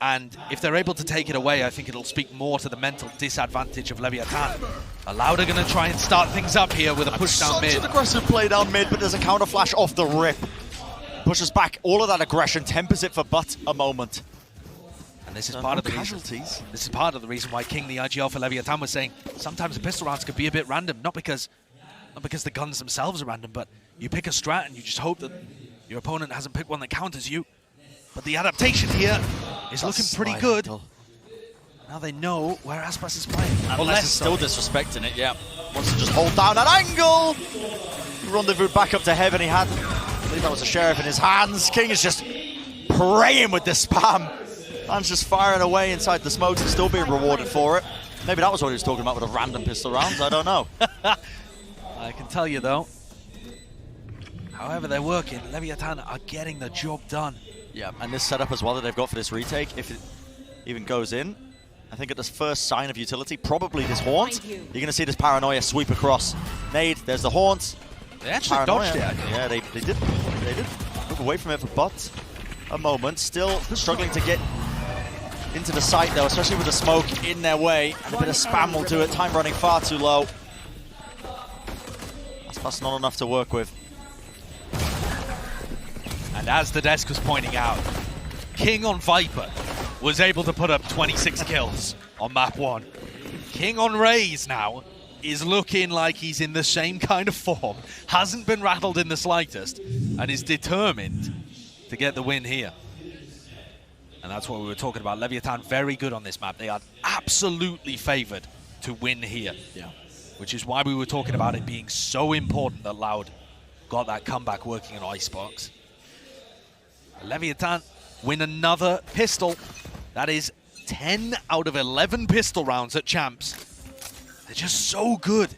And if they're able to take it away, I think it'll speak more to the mental disadvantage of Leviatan. Loud are going to try and start things up here with a push down mid. Such an aggressive play down mid, but there's a counter flash off the rip. Pushes back all of that aggression, tempers it for but a moment. And this is part of the casualties. reason. This is part of the reason why King, the IGL for Leviatan, was saying sometimes the pistol rounds could be a bit random, not because the guns themselves are random, but you pick a strat and you just hope that your opponent hasn't picked one that counters you. But the adaptation here is looking pretty good. Now they know where Aspas is playing. Unless it's still disrespecting it, yeah. Wants to just hold down that angle. Rendezvous back up to heaven. He had, I believe that was a sheriff in his hands. King is just praying with the spam. Man's just firing away inside the smokes and still being rewarded for it. Maybe that was what he was talking about with the random pistol rounds. I don't know. I can tell you though, however they're working, Leviatan are getting the job done. Yeah, and this setup as well that they've got for this retake, if it even goes in, I think at this first sign of utility, probably this haunt, you're going to see this paranoia sweep across. Nade, there's the haunt. They actually dodged it. Yeah, they did. They did move away from it for but a moment. Still struggling to get into the site though, especially with the smoke in their way. And a bit of spam will do it. Time running far too low. That's not enough to work with. And as the desk was pointing out, King on Viper was able to put up 26 kills on map 1. King on Raze now is looking like he's in the same kind of form, hasn't been rattled in the slightest, and is determined to get the win here. And that's what we were talking about. Leviatan very good on this map. They are absolutely favored to win here. Yeah. Which is why we were talking about it being so important that Loud got that comeback working in Icebox. Leviatan win another pistol. That is 10 out of 11 pistol rounds at Champs. They're just so good.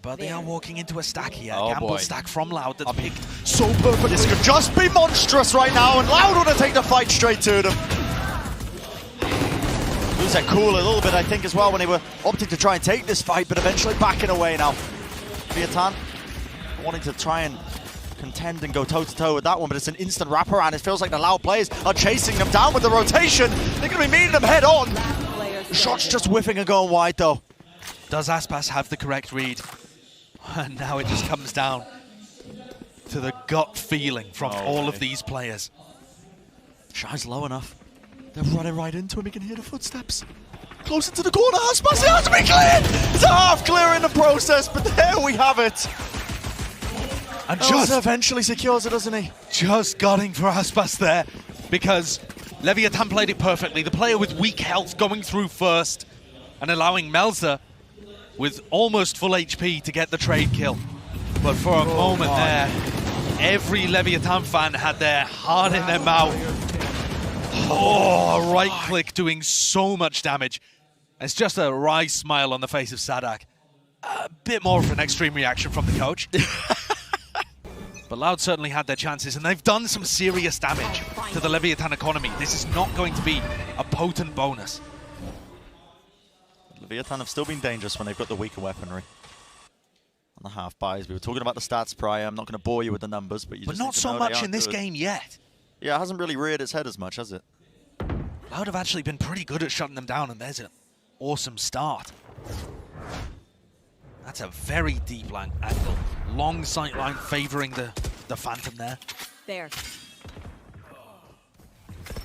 But they are walking into a stack here. Oh Gamble boy. Stack from Loud that's picked so perfectly. This could just be monstrous right now, and Loud want to take the fight straight to them. Lose that cool a little bit, I think, as well, when they were opting to try and take this fight, but eventually backing away now. Leviatan wanting to try and contend and go toe-to-toe with that one, but it's an instant wraparound. It feels like the Loud players are chasing them down with the rotation. They're going to be meeting them head on. Shots just whiffing and going wide, though. Does Aspas have the correct read? And now it just comes down to the gut feeling from all of these players. Shy's low enough. They're running right into him. He can hear the footsteps. Close into the corner. Aspas, it has to be cleared. It's a half clear in the process, but there we have it. And just eventually secures it, doesn't he? Just gutting for Aspas there, because Leviatan played it perfectly. The player with weak health going through first and allowing Melzer with almost full HP to get the trade kill. But for a moment there, every Leviatan fan had their heart in their mouth. Oh, right click doing so much damage. It's just a wry smile on the face of Sadak. A bit more of an extreme reaction from the coach. But Loud certainly had their chances, and they've done some serious damage to the Leviatan economy. This is not going to be a potent bonus. Leviatan have still been dangerous when they've got the weaker weaponry. On the half buys, we were talking about the stats prior. I'm not going to bore you with the numbers, but you just not so much in this game yet. Yeah, it hasn't really reared its head as much, has it? Loud have actually been pretty good at shutting them down, and there's an awesome start. That's a very deep angle. Long sight line favoring the Phantom there. There.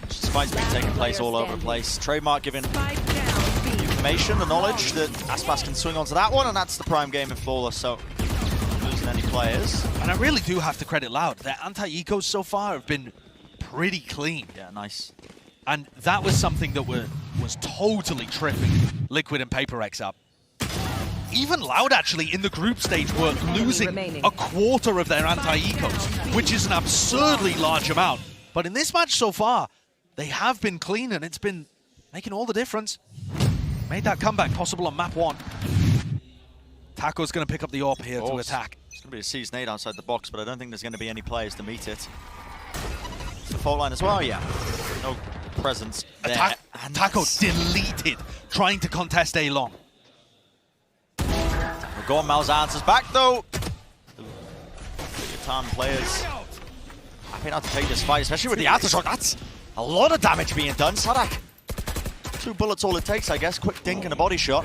Just fights being taking place all over the place. Trademark giving information, the knowledge that Aspas can swing onto that one, and that's the prime game in Flawless, so not losing any players. And I really do have to credit Loud. Their anti-ecos so far have been pretty clean. Yeah, nice. And that was something that was totally tripping Liquid and PaperX up. Even Loud actually in the group stage were losing a quarter of their anti-ecos, which is an absurdly large amount. But in this match so far, they have been clean, and it's been making all the difference. Made that comeback possible on map 1. Taco's going to pick up the AWP here to attack. It's going to be a seized nade outside the box, but I don't think there's going to be any players to meet it. The fault line as well, yeah. No presence there. Taco deleted, trying to contest A long. Go on, Mal's answers back though. Leviatan players happy not to take this fight, especially with the aftershock. That's A lot of damage being done. Sadak, 2 bullets all it takes, I guess. Quick dink and a body shot.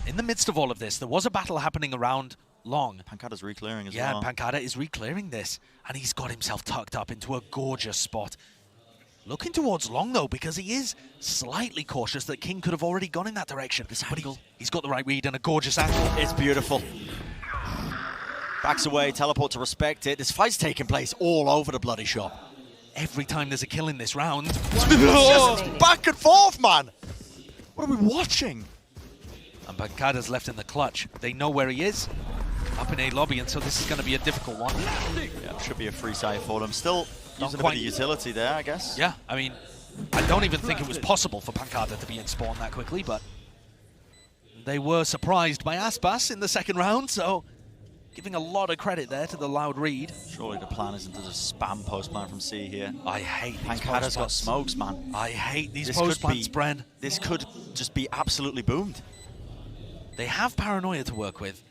In the midst of all of this, there was a battle happening around Long. Pancada's re-clearing as yeah, well. Yeah, Pancada is re-clearing this, and he's got himself tucked up into a gorgeous spot. Looking towards Long, though, because he is slightly cautious that King could have already gone in that direction. But he's got the right read and a gorgeous angle. It's beautiful. Backs away, teleport to respect it. This fight's taking place all over the bloody shop. Every time there's a kill in this round. It's just back and forth, man. What are we watching? And Pancada's left in the clutch. They know where he is, up in A lobby, and so this is going to be a difficult one. Yeah, should be a free side for them. Still using a bit of utility there, I guess. Yeah, I mean, I don't even think it was possible for Pancada to be in spawn that quickly, but they were surprised by Aspas in the second round, so giving a lot of credit there to the Loud read. Surely the plan isn't to just spam post-plant from C here. I hate these Pancada's got smokes, man. I hate these post-plants, Bren. This could just be absolutely boomed. They have paranoia to work with.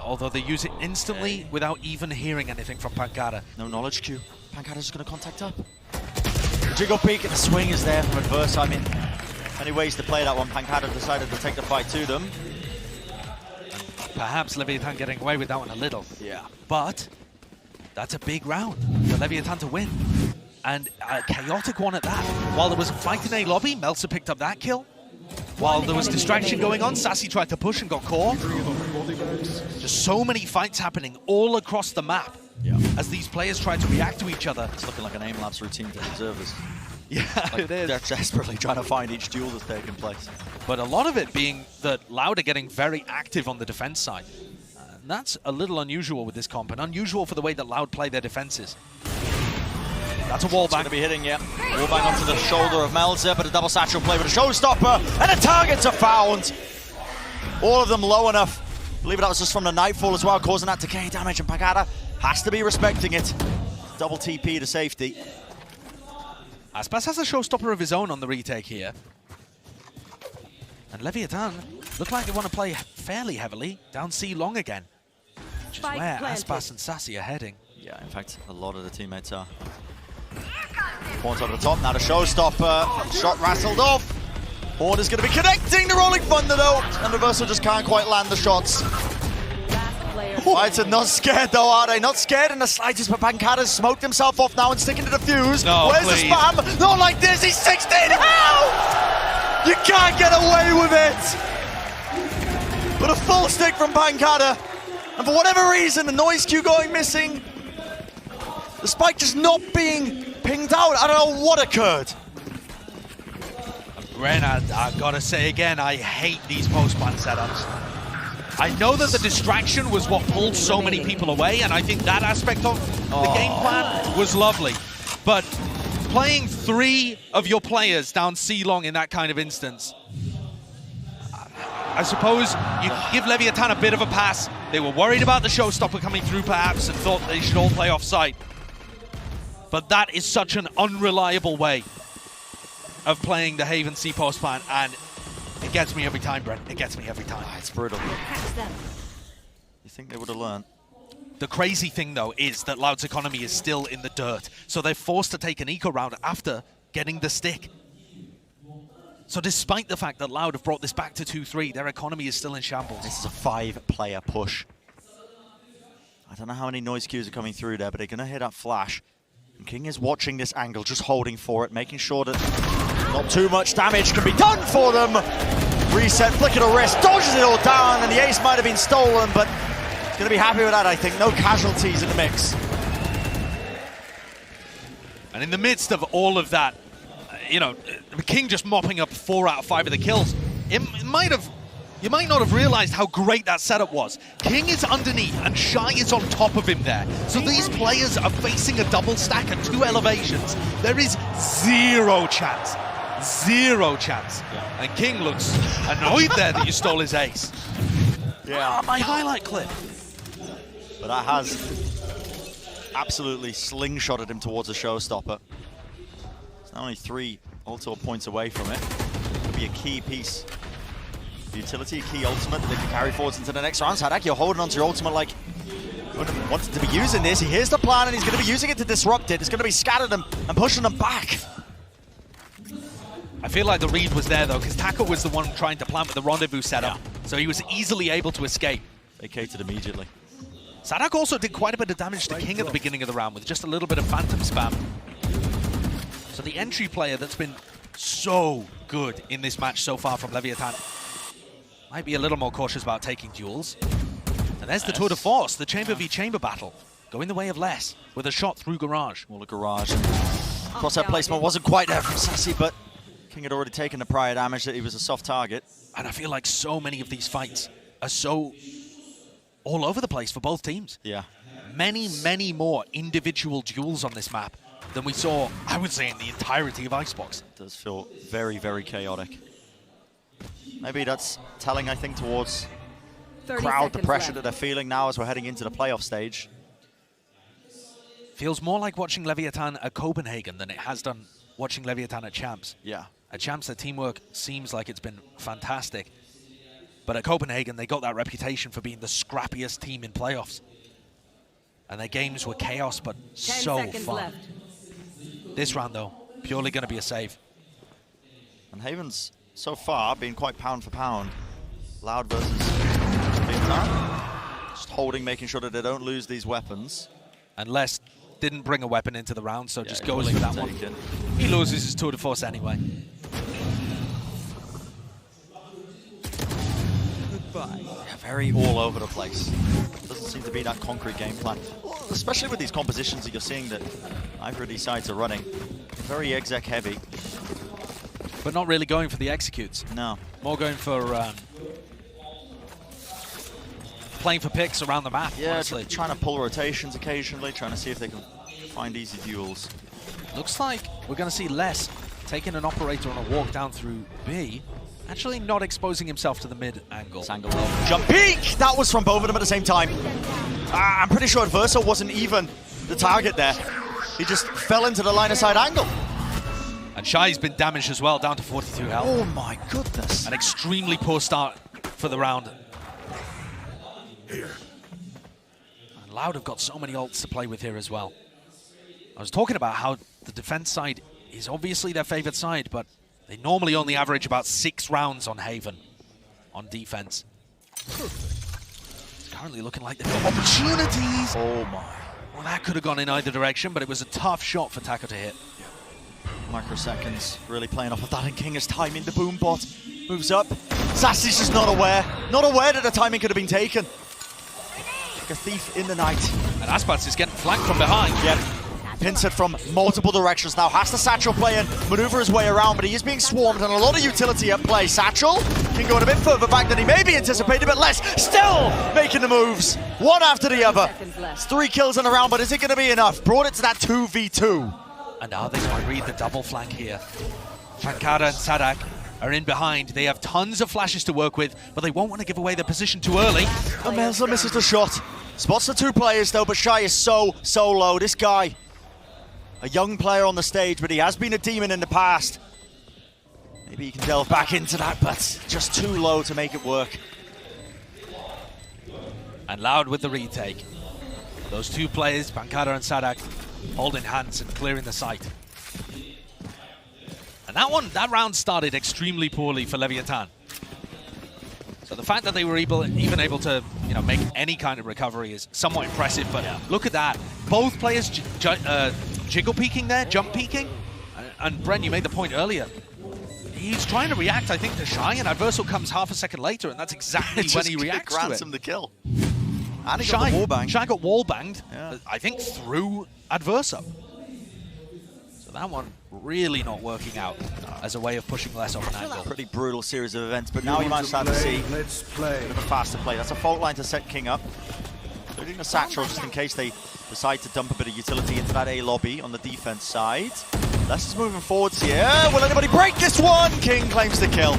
Although they use it instantly without even hearing anything from Pancada. No knowledge queue. Pancada's just going to contact up. Jiggle peek and the swing is there from adverse. I mean, many ways to play that one. Pancada decided to take the fight to them. Perhaps Leviatan getting away with that one a little. Yeah. But that's a big round for Leviatan to win. And a chaotic one at that. While there was a fight in A lobby, Meltzer picked up that kill. While there was distraction going on, Sassy tried to push and got caught. Just so many fights happening all across the map as these players try to react to each other. It's looking like an aim labs routine to the observers. Yeah, like it is. They're desperately trying to find each duel that's taking place. But a lot of it being that Loud are getting very active on the defense side. And that's a little unusual with this comp, and unusual for the way that Loud play their defenses. That's a wall bang. Going to be hitting, yeah. Wall bang onto the shoulder of Meltzer, but a double satchel play with a showstopper, and the targets are found. All of them low enough. I believe that was just from the Nightfall as well, causing that decay damage, and Pancada has to be respecting it. Double TP to safety. Aspas has a showstopper of his own on the retake here. And Leviatan look like they want to play fairly heavily down C long again. Which is where Aspas and Sassy are heading. Yeah, in fact, a lot of the teammates are. Horns over the top, now the showstopper. Shot wrestled off. Horn is going to be connecting the Rolling Thunder though, and Reversal just can't quite land the shots. Fights are not scared though, are they? Not scared in the slightest, but Pancada's smoked himself off now and sticking to the fuse. No, where's the spam? Not like this, he's 16! How? You can't get away with it! But a full stick from Pancada, and for whatever reason, the noise cue going missing. The spike just not being pinged out. I don't know what occurred. Ren, I gotta say again, I hate these post-plant setups. I know that the distraction was what pulled so many people away, and I think that aspect of the game plan was lovely. But playing 3 of your players down C long in that kind of instance, I suppose you give Leviatan a bit of a pass. They were worried about the showstopper coming through perhaps and thought they should all play off-site. But that is such an unreliable way of playing the Haven C post plan, and it gets me every time, Brent. It gets me every time. It's brutal. You think they would have learned? The crazy thing, though, is that Loud's economy is still in the dirt, so they're forced to take an eco round after getting the stick. So despite the fact that Loud have brought this back to 2-3, their economy is still in shambles. This is a 5-player push. I don't know how many noise cues are coming through there, but they're going to hit that flash. And King is watching this angle, just holding for it, making sure that not too much damage can be done for them. Reset, flick of the wrist, dodges it all down, and the ace might have been stolen, but he's going to be happy with that, I think. No casualties in the mix. And in the midst of all of that, you know, King just mopping up 4 out of 5 of the kills. You might not have realized how great that setup was. King is underneath and Shy is on top of him there. So these players are facing a double stack at 2 elevations. There is zero chance. Zero chance. Yeah. And King looks annoyed there that you stole his ace. Yeah. My highlight clip. But that has absolutely slingshotted him towards a showstopper. It's now only 3 ultimate points away from it. Could be a key piece. Utility, a key ultimate that they can carry forwards into the next round. Sadak, you're holding onto your ultimate like wanted to be using this. He hears the plan and he's going to be using it to disrupt it. It's going to be scattering them and pushing them back. I feel like the read was there though, because Taco was the one trying to plant with the rendezvous setup, so he was easily able to escape. Vacated immediately. Sadak also did quite a bit of damage to King at the beginning of the round with just a little bit of phantom spam. So the entry player that's been so good in this match so far from Leviatan might be a little more cautious about taking duels. And there's the tour de force, the chamber v chamber battle, going the way of less with a shot through Garage. Well, the Garage. Crosshair placement wasn't quite there from Sassy, but King had already taken the prior damage that he was a soft target. And I feel like so many of these fights are so all over the place for both teams. Yeah. Many, many more individual duels on this map than we saw, I would say, in the entirety of Icebox. It does feel very, very chaotic. Maybe that's telling, I think, towards crowd, the pressure that they're feeling now as we're heading into the playoff stage. Feels more like watching Leviatan at Copenhagen than it has done watching Leviatan at Champs. Yeah. At Champs, their teamwork seems like it's been fantastic. But at Copenhagen, they got that reputation for being the scrappiest team in playoffs. And their games were chaos, but so fun. Left. This round, though, purely going to be a save. And Haven's, so far, been quite pound for pound. Loud versus Leviatan. Just holding, making sure that they don't lose these weapons. And Les didn't bring a weapon into the round, so just goes willing for that to one. take it. He loses his tour de force anyway. Yeah, very all over the place. Doesn't seem to be that concrete game plan. Especially with these compositions that you're seeing that either of these sides are running. Very exec heavy. But not really going for the executes. No. More going for playing for picks around the map, Yeah, honestly. trying to pull rotations occasionally, trying to see if they can find easy duels. Looks like we're going to see Les taking an operator on a walk down through B. Actually not exposing himself to the mid angle. Jump peek! That was from both of them at the same time. I'm pretty sure Adverso wasn't even the target there. He just fell into the line of sight angle. And Shai's been damaged as well, down to 42 health. Oh my goodness. An extremely poor start for the round. Here. And Loud have got so many ults to play with here as well. I was talking about how the defense side is obviously their favorite side, but they normally only average about 6 rounds on Haven on defense. It's currently looking like they've got opportunities. Oh my. Well, that could have gone in either direction, but it was a tough shot for Taco to hit. Microseconds really playing off of that, and King is timing the boom bot. Moves up. Sassy's just not aware. Not aware that the timing could have been taken. Like a thief in the night. And Aspats is getting flanked from behind. Yep. Pincered from multiple directions now. Has the Satchel play and maneuver his way around, but he is being swarmed and a lot of utility at play. Satchel can go a bit further back than he maybe anticipated, but Les still making the moves. One after the other. It's 3 kills in a round, but is it going to be enough? Brought it to that 2v2. And are they going to read the double flank here? Shankara and Sadak are in behind. They have tons of flashes to work with, but they won't want to give away their position too early. Amelza misses the shot. Spots the 2 players though, but Shai is so low. This guy, a young player on the stage, but he has been a demon in the past. Maybe he can delve back into that, but just too low to make it work. And Loud with the retake. Those 2 players, Pankara and Sadak, holding hands and clearing the site. And that round started extremely poorly for Leviatan. So the fact that they were even able to, make any kind of recovery is somewhat impressive. But look at that, both players jiggle peeking there, jump peeking, and Bren, you made the point earlier. He's trying to react, I think, to Shai, and Adversal comes half a second later, and that's exactly when he reacts to it. The kill. And he got the wall bang. Shai got wall banged, I think, through Adverso. So that one really not working out as a way of pushing less off an angle. Pretty brutal series of events, but now you might start to see Let's play. a bit of a faster play. That's a fault line to set King up. They're doing a Satchel just in case they decide to dump a bit of utility into that A lobby on the defense side. Les is moving forwards here. Will anybody break this one? King claims the kill.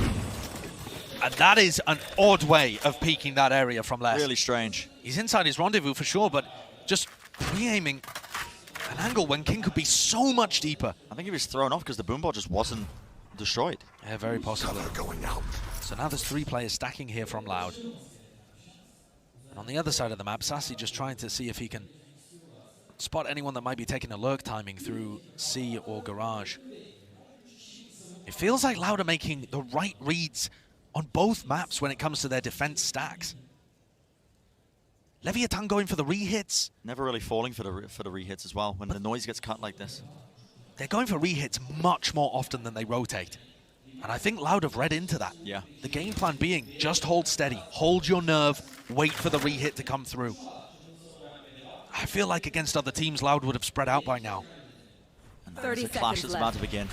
And that is an odd way of peeking that area from Les. Really strange. He's inside his rendezvous for sure, but just pre-aiming an angle when King could be so much deeper. I think he was thrown off because the boombot just wasn't destroyed. Yeah, very possibly. Cover going out. So now there's 3 players stacking here from Loud. And on the other side of the map, Sassy just trying to see if he can spot anyone that might be taking a lurk timing through C or Garage. It feels like Loud are making the right reads on both maps when it comes to their defense stacks. Leviatan going for the re-hits. Never really falling for the re-hits as well when the noise gets cut like this. They're going for re-hits much more often than they rotate. And I think Loud have read into that. Yeah. The game plan being just hold steady, hold your nerve, wait for the re-hit to come through. I feel like against other teams, Loud would have spread out by now. And there's a clash that's about to begin.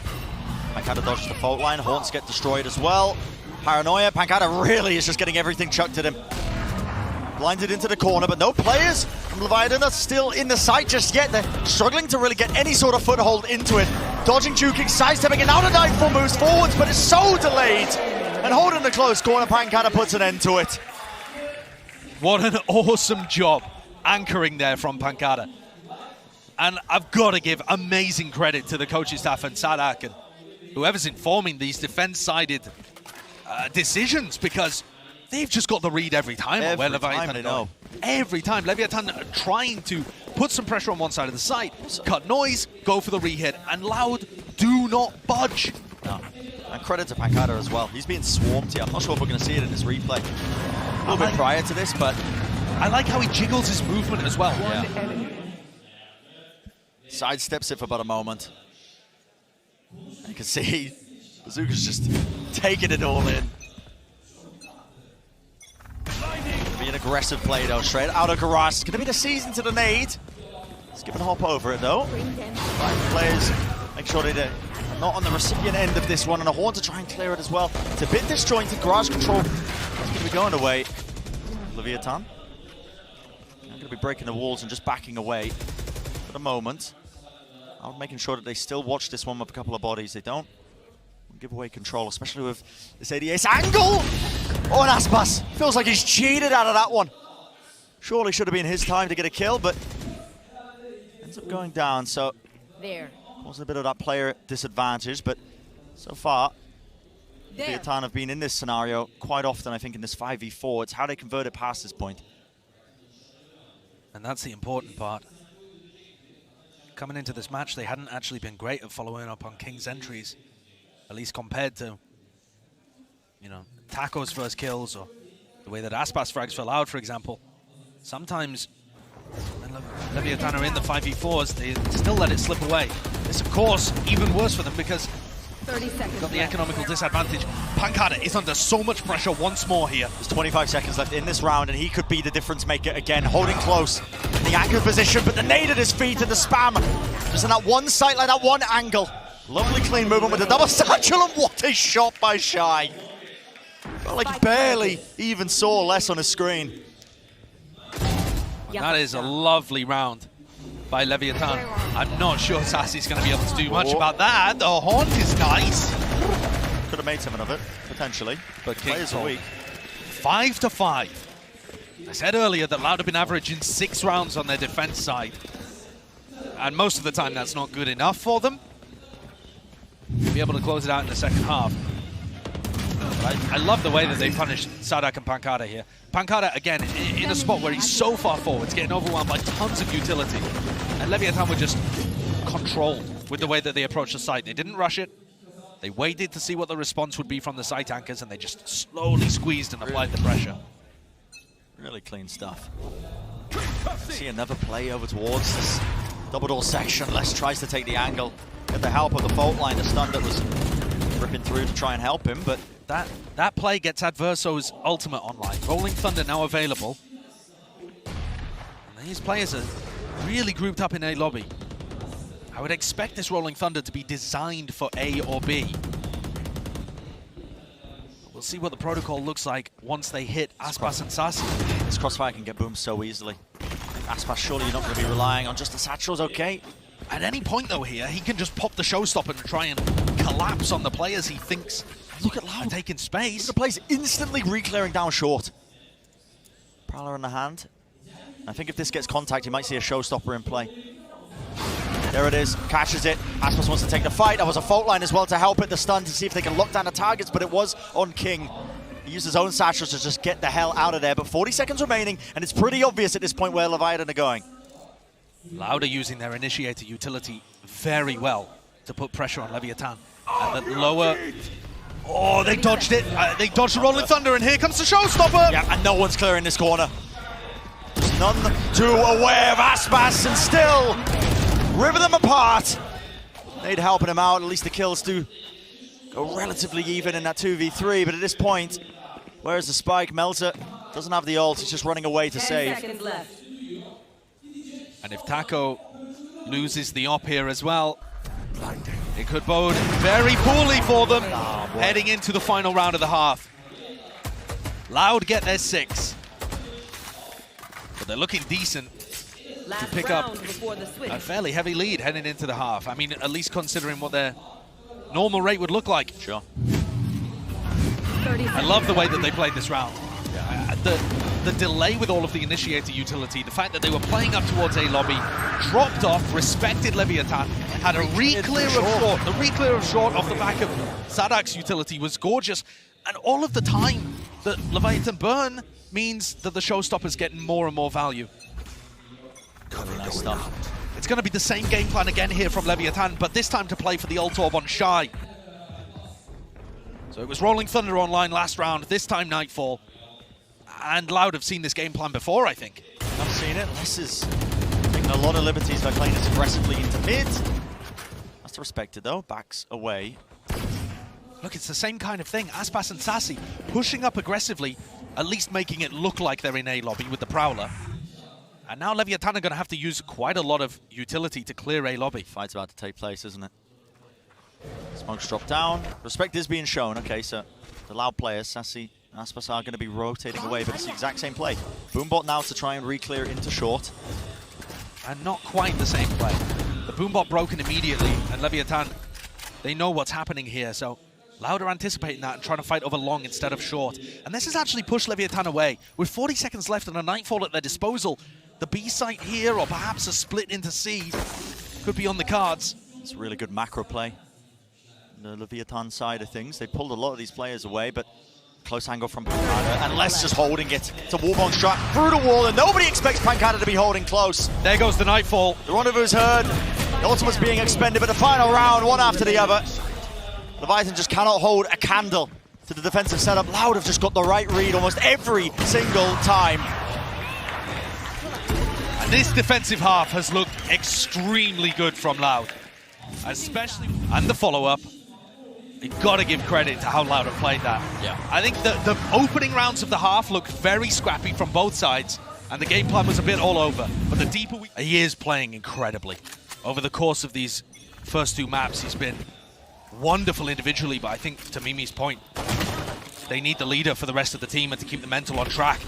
Pancada dodges the fault line, Haunts get destroyed as well. Paranoia, Pancada really is just getting everything chucked at him. Blinded into the corner, but no players from Leviatan are still in the site just yet. They're struggling to really get any sort of foothold into it. Dodging, juking, sidestepping, and now the Nightfall moves forwards, but it's so delayed. And holding the close corner, Pancada puts an end to it. What an awesome job anchoring there from Pancada. And I've got to give amazing credit to the coaching staff and Sadak and whoever's informing these defense-sided decisions, because they've just got the read every time on where Leviatan go. Every time. Leviatan trying to put some pressure on one side of the site, cut noise, go for the re-hit, and Loud do not budge. No. And credit to Pancada as well. He's being swarmed here. I'm not sure if we're going to see it in this replay. A little bit prior to this, but I like how he jiggles his movement as well. Yeah. Sidesteps it for about a moment. You can see Bazooka's just taking it all in. Be an aggressive play though, straight out of Garage. It's going to be the season to the nade. Skip and hop over it though. Right, players make sure they're not on the recipient end of this one, and a Horn to try and clear it as well. It's a bit disjointed. Garage control is going to be going away. Leviatan. Going to be breaking the walls and just backing away for the moment. I'm making sure that they still watch this one with a couple of bodies. They don't give away control, especially with this ADS angle. Oh, and Aspas feels like he's cheated out of that one. Surely should have been his time to get a kill, but ends up going down. So there was a bit of that player disadvantage, but so far, Leviatan have been in this scenario quite often, I think, in this 5v4. It's how they convert it past this point. And that's the important part. Coming into this match, they hadn't actually been great at following up on King's entries, at least compared to, you know, Taco's first kills or the way that Aspas frags for Loud, for example. Sometimes when Leviatan are in the 5v4s, they still let it slip away. It's, of course, even worse for them because 30 seconds got the economical disadvantage. Pancada is under so much pressure once more here. There's 25 seconds left in this round, and he could be the difference maker again, holding close in the anchor position, but the nade at his feet and the spam. Just in that one sight, like that one angle. Lovely clean movement with the double satchel, and what a shot by Shy. Felt like he barely even saw less on his screen. That is a lovely round by Leviatan. I'm not sure Sassy's going to be able to do much about that. The haunt is nice. Could have made something of it, potentially. But players are weak. 5-5. I said earlier that Loud have been averaging 6 rounds on their defense side. And most of the time that's not good enough for them. Be able to close it out in the second half. I love the way that they punished Sadak and Pancada here. Pancada, again, in a spot where he's so far forwards, getting overwhelmed by tons of utility. And Leviatan were just controlled with the way that they approached the site. They didn't rush it. They waited to see what the response would be from the site anchors, and they just slowly squeezed and applied the pressure. Really clean stuff. See another play over towards this double door section. Les tries to take the angle. Get the help of the fault line. The stun that was ripping through to try and help him, but that play gets Adverso's ultimate online. Rolling Thunder now available. And these players are really grouped up in A lobby. I would expect this Rolling Thunder to be designed for A or B. We'll see what the protocol looks like once they hit Aspas and Sassy. This crossfire can get boomed so easily. Aspas, surely you're not going to be relying on just the satchels, okay? At any point, though, here, he can just pop the showstopper and try and collapse on the players he thinks look at Loud taking space. The play's instantly re-clearing down short. Prowler in the hand. I think if this gets contact, you might see a showstopper in play. There it is, catches it. Aspas wants to take the fight. There was a fault line as well to help it, the stun, to see if they can lock down the targets, but it was on King. He used his own satchels to just get the hell out of there, but 40 seconds remaining, and it's pretty obvious at this point where Leviatan are going. Loud are using their initiator utility very well to put pressure on Leviatan. And the lower... Oh, they dodged it. They dodged the Rolling Thunder, and here comes the showstopper. Yeah, and no one's clearing this corner. There's none too aware of Aspas, and still ripping them apart. They'd helping him out. At least the kills do go relatively even in that 2v3, but at this point, where's the spike? Melzer doesn't have the ult. He's just running away to save. 10 seconds left. And if Taco loses the op here as well, it could bode very poorly for them heading into the final round of the half. Loud get their 6, but they're looking decent Last pick up round before the switch. a fairly heavy lead heading into the half. I mean, at least considering what their normal rate would look like. Sure. 30 I love the way that they played this round. The delay with all of the initiator utility, the fact that they were playing up towards A lobby, dropped off, respected Leviatan, had a re-clear of short. The re-clear of short off the back of Sadak's utility was gorgeous. And all of the time that Leviatan burn means that the showstopper's getting more and more value. Nice stuff. It's going to be the same game plan again here from Leviatan, but this time to play for the ult orb on Shy. So it was Rolling Thunder online last round, this time Nightfall. And Loud have seen this game plan before, I think. I've seen it. Les is taking a lot of liberties by playing this aggressively into mid. That's respected though, backs away. Look, it's the same kind of thing. Aspas and Sassy pushing up aggressively, at least making it look like they're in A lobby with the Prowler. And now Leviatan are going to have to use quite a lot of utility to clear A lobby. Fight's about to take place, isn't it? Smokes drop down. Respect is being shown. Okay, so the Loud players, Sassy, Aspas are going to be rotating away, but it's the exact same play. Boombot now to try and re-clear into short. And not quite the same play. The Boombot broken immediately, and Leviatan, they know what's happening here, so Loud are anticipating that and trying to fight over long instead of short. And this has actually pushed Leviatan away. With 40 seconds left and a Nightfall at their disposal, the B site here, or perhaps a split into C, could be on the cards. It's a really good macro play. The Leviatan side of things, they pulled a lot of these players away, but close angle from Pancada, and Les just holding it. It's a Warbone shot through the wall, and nobody expects Pancada to be holding close. There goes the Nightfall. The rendezvous heard. The ultimate's being expended, but the final round, one after the other. Leviatan just cannot hold a candle to the defensive setup. Loud have just got the right read almost every single time. And this defensive half has looked extremely good from Loud. Especially, and the follow-up. You've got to give credit to how Loud have played that. Yeah. I think the opening rounds of the half looked very scrappy from both sides, and the game plan was a bit all over. But the deeper he is playing incredibly. Over the course of these first 2 maps, he's been wonderful individually, but I think, to Mimi's point, they need the leader for the rest of the team and to keep the mental on track.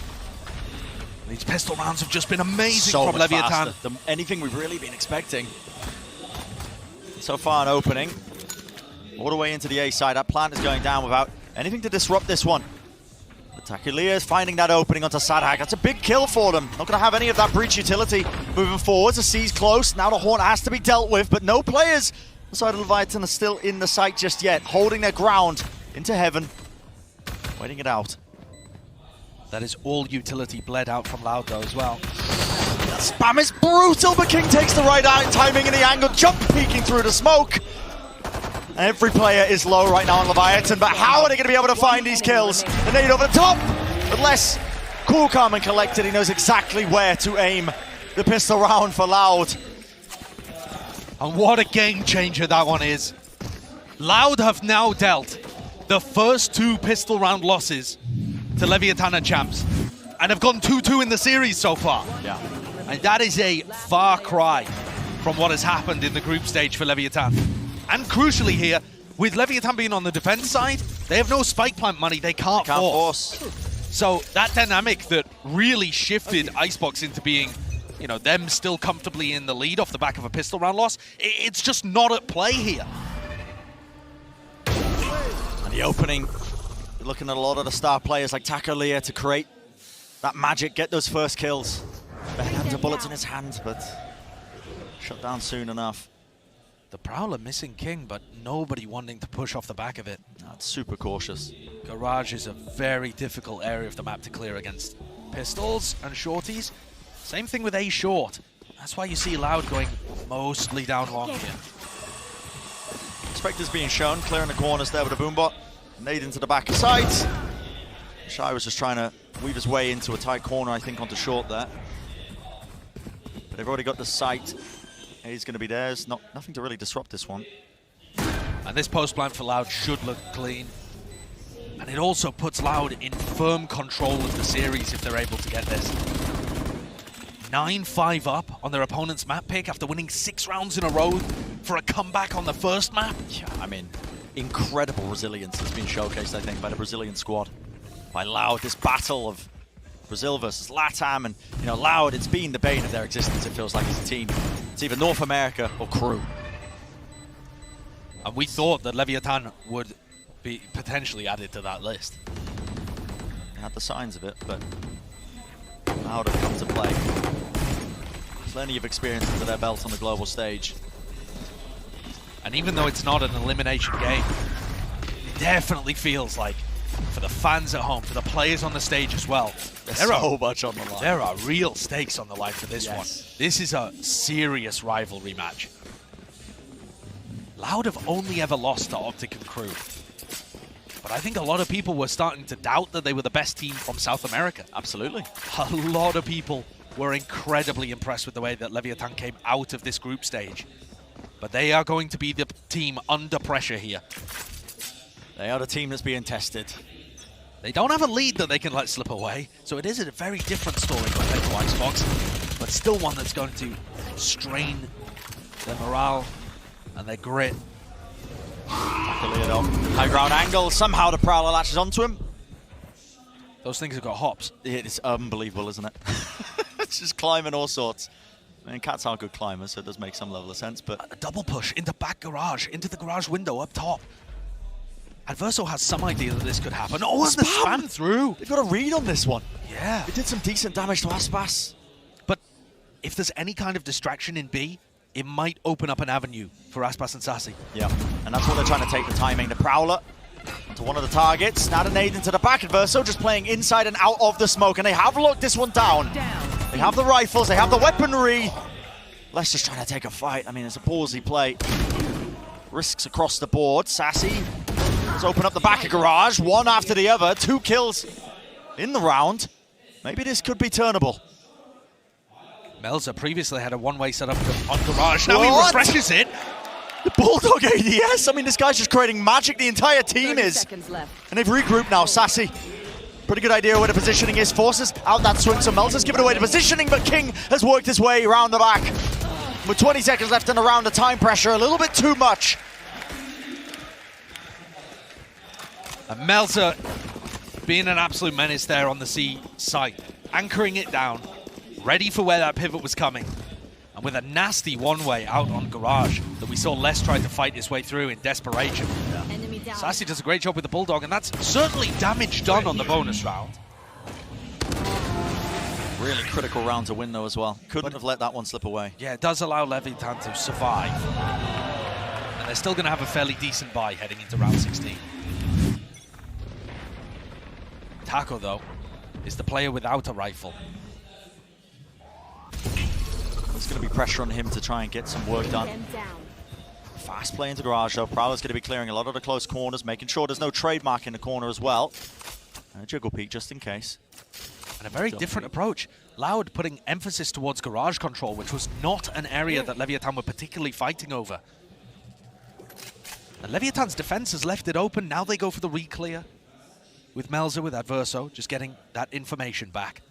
These pistol rounds have just been amazing So from much Leviatan. faster than anything we've really been expecting. So far an opening. All the way into the A side. That plant is going down without anything to disrupt this one. Takulia is finding that opening onto Sadak. That's a big kill for them. Not going to have any of that breach utility moving forwards. The C's close. Now the Horn has to be dealt with, but no players inside of Leviatan are still in the site just yet. Holding their ground into heaven. Waiting it out. That is all utility bled out from Loud though as well. The spam is brutal, but King takes the right timing and the angle. Jump peeking through the smoke. Every player is low right now on Leviatan, but how are they going to be able to find these kills? The nade over the top, but less cool, calm and collected. He knows exactly where to aim the pistol round for Loud. And what a game changer that one is. Loud have now dealt the first 2 pistol round losses to Leviatan and Champs, and have gone 2-2 in the series so far. Yeah. And that is a far cry from what has happened in the group stage for Leviatan. And crucially here, with Leviatan being on the defense side, they have no spike plant money, they can't force. So that dynamic that really shifted Icebox into being, you know, them still comfortably in the lead off the back of a pistol round loss, it's just not at play here. And the opening, looking at a lot of the star players like Takulia to create that magic, get those first kills. The hands of bullets in his hands, but shut down soon enough. The Prowler missing King, but nobody wanting to push off the back of it. That's super cautious. Garage is a very difficult area of the map to clear against pistols and shorties. Same thing with A short. That's why you see Loud going mostly down long here. Spectre's being shown, clearing the corners there with a boombot. Nade into the back of sides. Shy was just trying to weave his way into a tight corner, I think, onto short there. But they've already got the sight. He's going to be there. There's nothing to really disrupt this one. And this post plant for Loud should look clean. And it also puts Loud in firm control of the series if they're able to get this. 9-5 up on their opponent's map pick after winning 6 rounds in a row for a comeback on the first map. Yeah, I mean, incredible resilience has been showcased, I think, by the Brazilian squad. By Loud, this battle of Brazil versus LATAM, and you know, Loud, it's been the bane of their existence, it feels like, as a team. It's either North America or crew. And we thought that Leviatan would be potentially added to that list. They had the signs of it, but Loud have come to play. Plenty of experience under their belt on the global stage. And even though it's not an elimination game, it definitely feels like, for the fans at home, for the players on the stage as well, There's so much on the line. There are real stakes on the line for this one. Yes. This is a serious rivalry match. Loud have only ever lost to Optic and Crew. But I think a lot of people were starting to doubt that they were the best team from South America. Absolutely. A lot of people were incredibly impressed with the way that Leviatan came out of this group stage. But they are going to be the team under pressure here. They are the team that's being tested. They don't have a lead that they can let slip away, so it is a very different story compared to Icebox, but still one that's going to strain their morale and their grit. High ground angle, somehow the Prowler latches onto him. Those things have got hops. It's unbelievable, isn't it? It's just climbing all sorts. I mean, cats are good climbers, so it does make some level of sense, but... A double push into back garage, into the garage window up top. Adverso has some idea that this could happen. Oh, and the spam through! They've got a read on this one. Yeah. It did some decent damage to Aspas. But if there's any kind of distraction in B, it might open up an avenue for Aspas and Sassy. Yeah, and that's what they're trying to take the timing. The Prowler onto one of the targets. Now the nade into the back. Adverso just playing inside and out of the smoke, and they have locked this one down. They have the rifles, they have the weaponry. Leicester's trying to take a fight. I mean, it's a ballsy play. Risks across the board. Sassy, let's open up the back of garage, one after the other. 2 kills in the round. Maybe this could be turnable. Melza previously had a one-way setup on garage. Now he What? refreshes it. The Bulldog ADS. I mean, this guy's just creating magic. The entire team 30 is. seconds left. And they've regrouped now. Sassy, pretty good idea where the positioning is. Forces out that swing, so Melza's given away the positioning, but King has worked his way around the back. With 20 seconds left in the round, the time pressure a little bit too much. And Melza being an absolute menace there on the C site, anchoring it down, ready for where that pivot was coming. And with a nasty one-way out on garage that we saw Les try to fight his way through in desperation. Enemy down. Sassy does a great job with the Bulldog, and that's certainly damage done on the bonus round. Really critical round to win, though, as well. Couldn't have let that one slip away. Yeah, it does allow Leviatan to survive. And they're still going to have a fairly decent buy heading into round 16. Taco, though, is the player without a rifle. There's going to be pressure on him to try and get some work done. Them down. Fast play into garage, though. Prowler's going to be clearing a lot of the close corners, making sure there's no trademark in the corner as well. And a jiggle peek just in case. And a very different approach. Loud putting emphasis towards garage control, which was not an area that Leviatan were particularly fighting over. And Leviatan's defense has left it open. Now they go for the re-clear. With Melza, with Adverso, just getting that information back.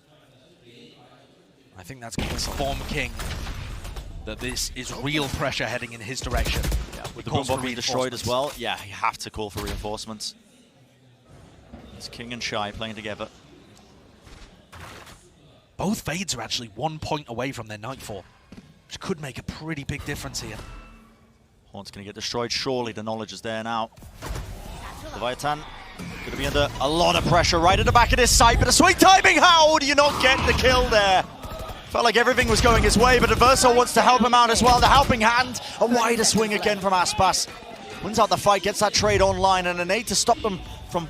I think that's going to inform King that this is real pressure heading in his direction. Yeah, with the Calls for boombot being destroyed as reinforcements. well. Yeah, you have to call for reinforcements. It's King and Shy playing together. Both fades are actually 1 point away from their Nightfall, which could make a pretty big difference here. Horn's going to get destroyed. Surely the knowledge is there now. Leviatan going to be under a lot of pressure right at the back of this site, but a swing timing. How do you not get the kill there? Felt like everything was going his way, but Averso wants to help him out as well. The helping hand, a wider swing again from Aspas. Wins out the fight, gets that trade online, and an aid to stop them from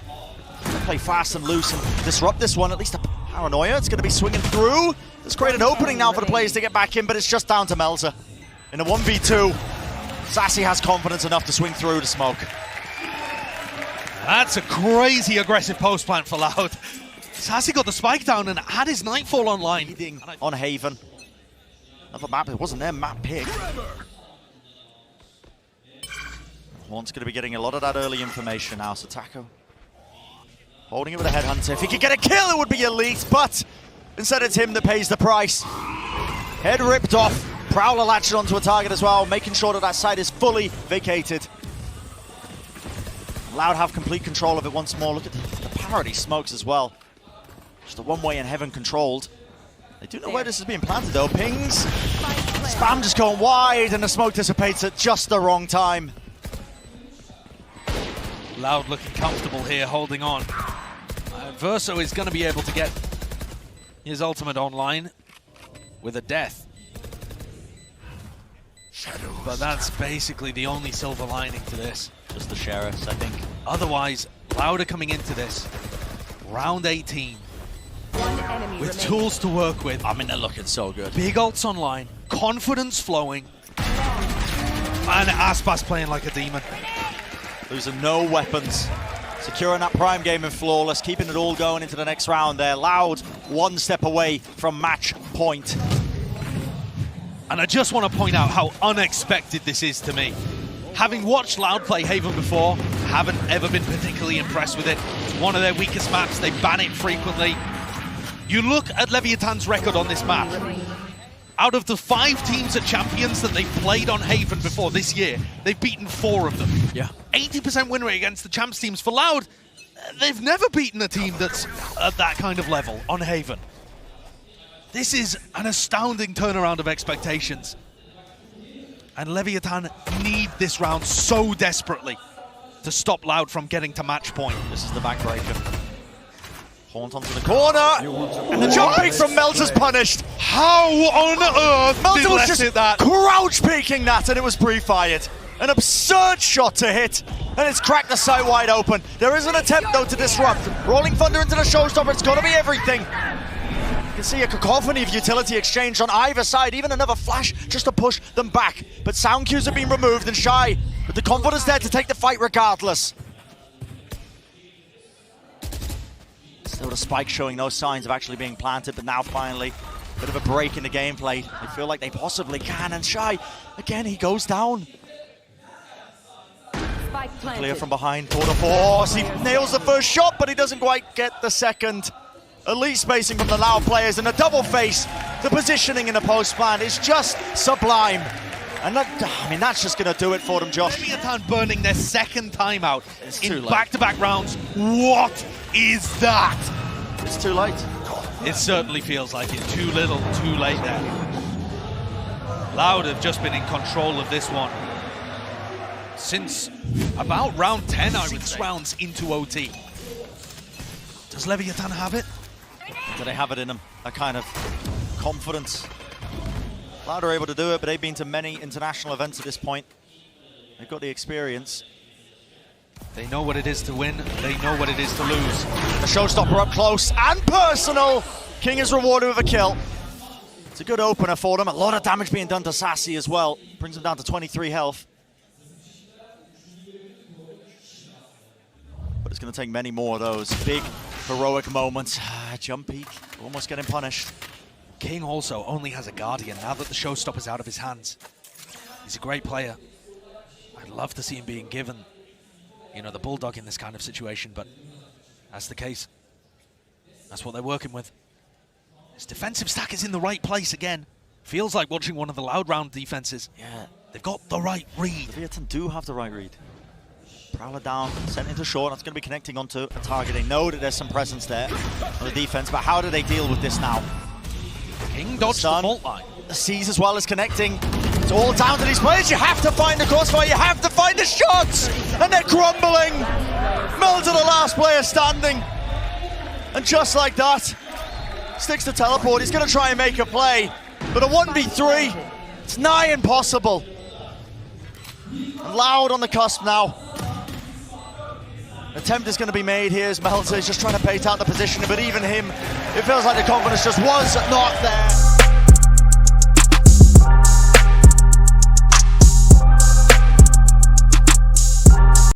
play fast and loose and disrupt this one. At least a paranoia. It's going to be swinging through. It's created an opening now for the players to get back in, but it's just down to Melzer. In a 1v2, Sassy has confidence enough to swing through to smoke. That's a crazy aggressive post plant for Loud. Sassy got the spike down and had his Nightfall online. On Haven. Another map, it wasn't their map pick. Horn's going to be getting a lot of that early information now, so Taco holding it with a headhunter. If he could get a kill, it would be elite, but instead it's him that pays the price. Head ripped off. Prowler latching onto a target as well, making sure that that site is fully vacated. Loud have complete control of it once more. Look at the parity smokes as well. Just a one-way in Heaven controlled. They do know where this is being planted though. Pings. Spam just going wide and the smoke dissipates at just the wrong time. Loud looking comfortable here, holding on. Verso is going to be able to get his ultimate online with a death. But that's basically the only silver lining to this. Just the Sheriffs, I think. Otherwise, Loud are coming into this. Round 18. With tools to work with. I mean, they're looking so good. Big ults online, confidence flowing, and Aspas playing like a demon. Losing no weapons. Securing that prime game in Flawless, keeping it all going into the next round there. Loud, one step away from match point. And I just want to point out how unexpected this is to me. Having watched Loud play Haven before, haven't ever been particularly impressed with it. It's one of their weakest maps, they ban it frequently. You look at Leviatan's record on this map. Out of the 5 teams at Champions that they've played on Haven before this year, they've beaten 4 of them. Yeah. 80% win rate against the Champs teams. For Loud, they've never beaten a team that's at that kind of level on Haven. This is an astounding turnaround of expectations. And Leviatan need this round so desperately to stop Loud from getting to match point. This is the backbreaker. Haunt onto the corner, and the jump peek from Melzer's punished. How on earth Melzer did was Les just hit that? crouch peeking that, and it was pre-fired. An absurd shot to hit, and it's cracked the site wide open. There is an attempt, though, to disrupt. Rolling Thunder into the showstopper, it's got to be everything. You can see a cacophony of utility exchange on either side, even another flash just to push them back. But sound cues have been removed, and Shy, with the confidence there to take the fight regardless. Still the spike showing no signs of actually being planted, but now finally, a bit of a break in the gameplay. They feel like they possibly can, and Shy, again, he goes down. Clear from behind, quarter force. He nails the first shot, but he doesn't quite get the second. Elite spacing from the Loud players, and a double face. The positioning in the post plan is just sublime. And that, I mean, that's just going to do it for them, Josh. Leviatan burning their second timeout too in late. back-to-back rounds. What is that? It's too late. It certainly feels like it. Too little, too late there. Loud have just been in control of this one since about round 10, I would say. 6 rounds into OT. Does Leviatan have it? Do they have it in them? That kind of confidence. Loud are able to do it, but they've been to many international events at this point. They've got the experience. They know what it is to win. They know what it is to lose. The showstopper up close and personal. King is rewarded with a kill. It's a good opener for them. A lot of damage being done to Sassy as well. Brings him down to 23 health. But it's going to take many more of those big, heroic moments. Jump peek, almost getting punished. King also only has a Guardian now that the showstopper's out of his hands. He's a great player. I'd love to see him being given, you know, the Bulldog in this kind of situation, but that's the case. That's what they're working with. His defensive stack is in the right place again. Feels like watching one of the Loud round defenses. Yeah. They've got the right read. Leviatan do have the right read. Prowler down, sent into short. That's going to be connecting onto a target. They know that there's some presence there on the defense, but how do they deal with this now? King dodged the fault line. The C's as well as connecting. It's all down to these players. You have to find the crossfire. You have to find the shots. And they're crumbling. Melzer, the last player standing. And just like that, Sticks to teleport. He's going to try and make a play. But a 1v3, it's nigh impossible. And Loud on the cusp now. Attempt is going to be made here as Melter is just trying to bait out the position, but even him, it feels like the confidence just was not there.